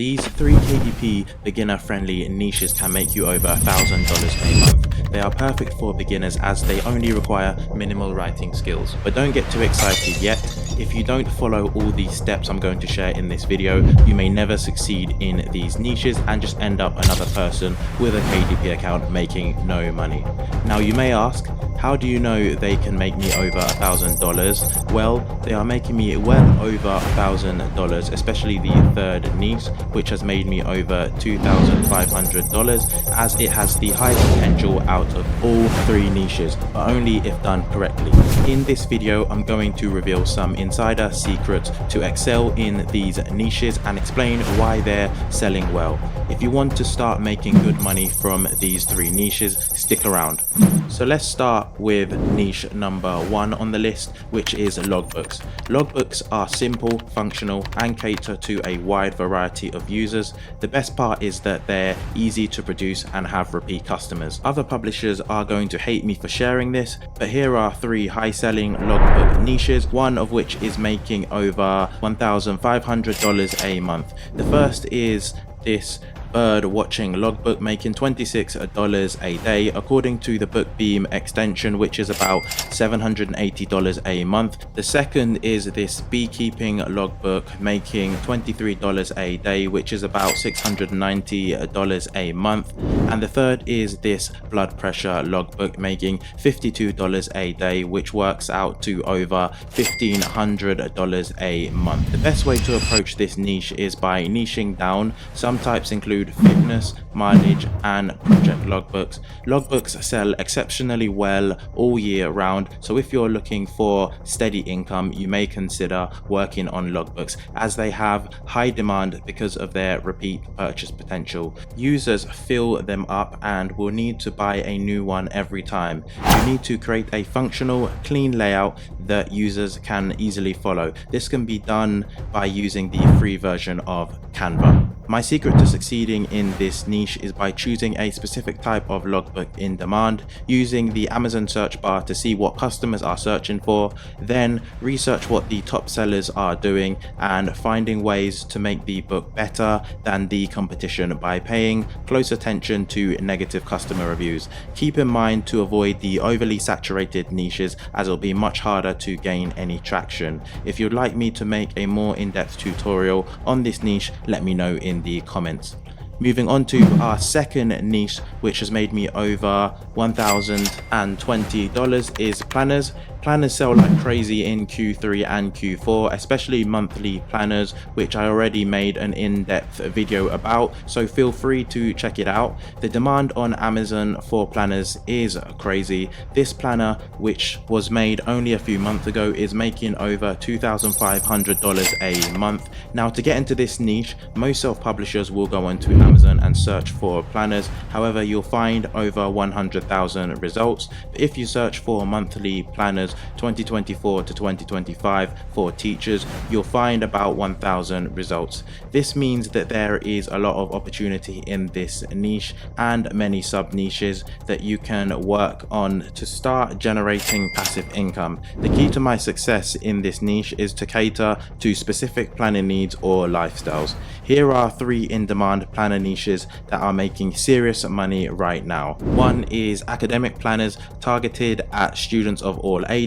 These three KDP beginner-friendly niches can make you over $1,000 a month. They are perfect for beginners as they only require minimal writing skills. But don't get too excited yet. If you don't follow all the steps I'm going to share in this video, you may never succeed in these niches and just end up another person with a KDP account making no money. Now you may ask, how do you know they can make me over $1,000? Well, they are making me well over $1,000, especially the third niche, which has made me over $2,500, as it has the highest potential out of all three niches, but only if done correctly. In this video, I'm going to reveal some insider secrets to excel in these niches and explain why they're selling well. If you want to start making good money from these three niches, stick around. So let's start with niche number one on the list, which is logbooks. Logbooks are simple, functional, and cater to a wide variety of users. The best part is that they're easy to produce and have repeat customers. Other publishers are going to hate me for sharing this, but here are three high-selling logbook niches, one of which is making over $1,500 a month. The first is this bird watching logbook, making $26 a day according to the Bookbeam extension, which is about $780 a month. The second is this beekeeping logbook, making $23 a day, which is about $690 a month. And the third is this blood pressure logbook, making $52 a day, which works out to over $1,500 a month. The best way to approach this niche is by niching down. Some types include fitness, mileage, and project logbooks. Logbooks sell exceptionally well all year round, so if you're looking for steady income, you may consider working on logbooks, as they have high demand because of their repeat purchase potential. Users fill them up and will need to buy a new one every time. You need to create a functional, clean layout that users can easily follow. This can be done by using the free version of Canva. My secret to succeeding in this niche is by choosing a specific type of logbook in demand, using the Amazon search bar to see what customers are searching for, then research what the top sellers are doing and finding ways to make the book better than the competition by paying close attention to negative customer reviews. Keep in mind to avoid the overly saturated niches, as it'll be much harder to gain any traction. If you'd like me to make a more in-depth tutorial on this niche, let me know in the comments. Moving on to our second niche, which has made me over $1,020, is planners. Planners sell like crazy in Q3 and Q4, especially monthly planners, which I already made an in-depth video about, so feel free to check it out. The demand on Amazon for planners is crazy. This planner, which was made only a few months ago, is making over $2,500 a month. Now, to get into this niche, most self-publishers will go onto Amazon and search for planners. However, you'll find over 100,000 results. If you search for monthly planners 2024 to 2025 for teachers, you'll find about 1,000 results. This means that there is a lot of opportunity in this niche and many sub niches that you can work on to start generating passive income. The key to my success in this niche is to cater to specific planning needs or lifestyles. Here are three in-demand planner niches that are making serious money right now. One is academic planners targeted at students of all ages.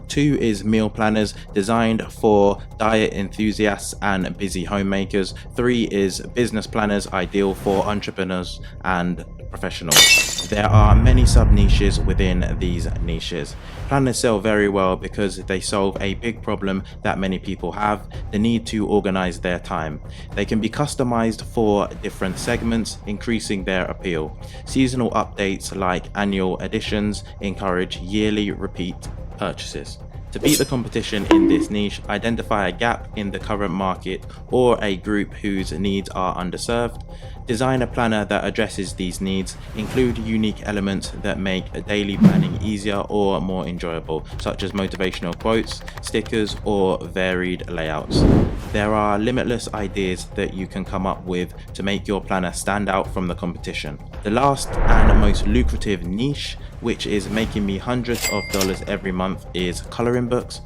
Two is meal planners designed for diet enthusiasts and busy homemakers. Three is business planners ideal for entrepreneurs and professionals. There are many sub niches within these niches. Planners sell very well because they solve a big problem that many people have: the need to organize their time. They can be customized for different segments, increasing their appeal. Seasonal updates like annual editions encourage yearly repeat purchases. To beat the competition in this niche, identify a gap in the current market or a group whose needs are underserved. Design a planner that addresses these needs. Include unique elements that make daily planning easier or more enjoyable, such as motivational quotes, stickers, or varied layouts. There are limitless ideas that you can come up with to make your planner stand out from the competition. The last and most lucrative niche, which is making me hundreds of dollars every month, is coloring books.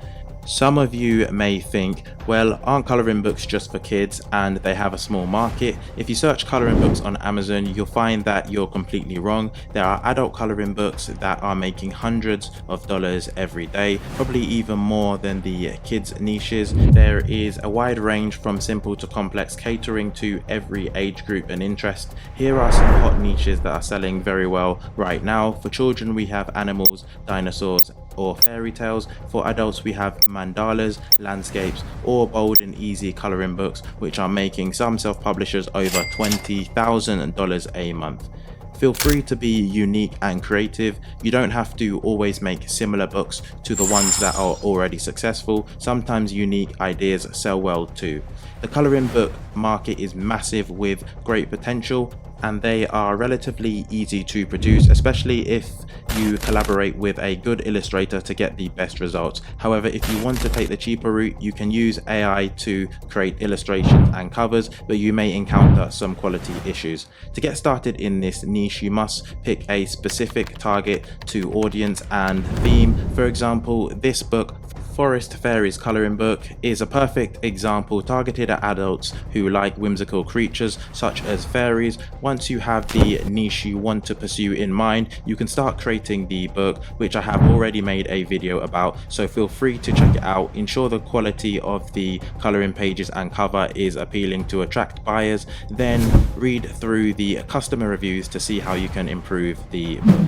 Some of you may think, well, aren't colouring books just for kids and they have a small market? If you search colouring books on Amazon, you'll find that you're completely wrong. There are adult colouring books that are making hundreds of dollars every day, probably even more than the kids niches. There is a wide range from simple to complex, catering to every age group and interest. Here are some hot niches that are selling very well right now. For children, we have animals, dinosaurs, or fairy tales. For adults, we have mandalas, landscapes, or bold and easy coloring books, which are making some self-publishers over $20,000 a month. Feel free to be unique and creative. You don't have to always make similar books to the ones that are already successful. Sometimes unique ideas sell well too. The coloring book market is massive with great potential, and they are relatively easy to produce, especially if you collaborate with a good illustrator to get the best results. However, if you want to take the cheaper route, you can use AI to create illustrations and covers, but you may encounter some quality issues. To get started in this niche, you must pick a specific target to audience and theme. For example, this book, Forest Fairies coloring book, is a perfect example targeted at adults who like whimsical creatures such as fairies. Once you have the niche you want to pursue in mind, you can start creating the book, which I have already made a video about, so feel free to check it out. Ensure the quality of the coloring pages and cover is appealing to attract buyers. Then read through the customer reviews to see how you can improve the book.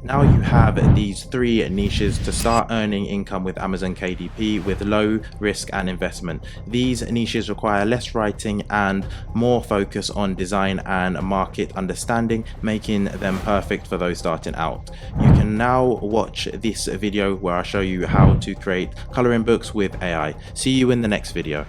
Now you have these three niches to start earning income with Amazon KDP with low risk and investment. These niches require less writing and more focus on design and market understanding, making them perfect for those starting out. You can now watch this video where I show you how to create coloring books with AI. See you in the next video.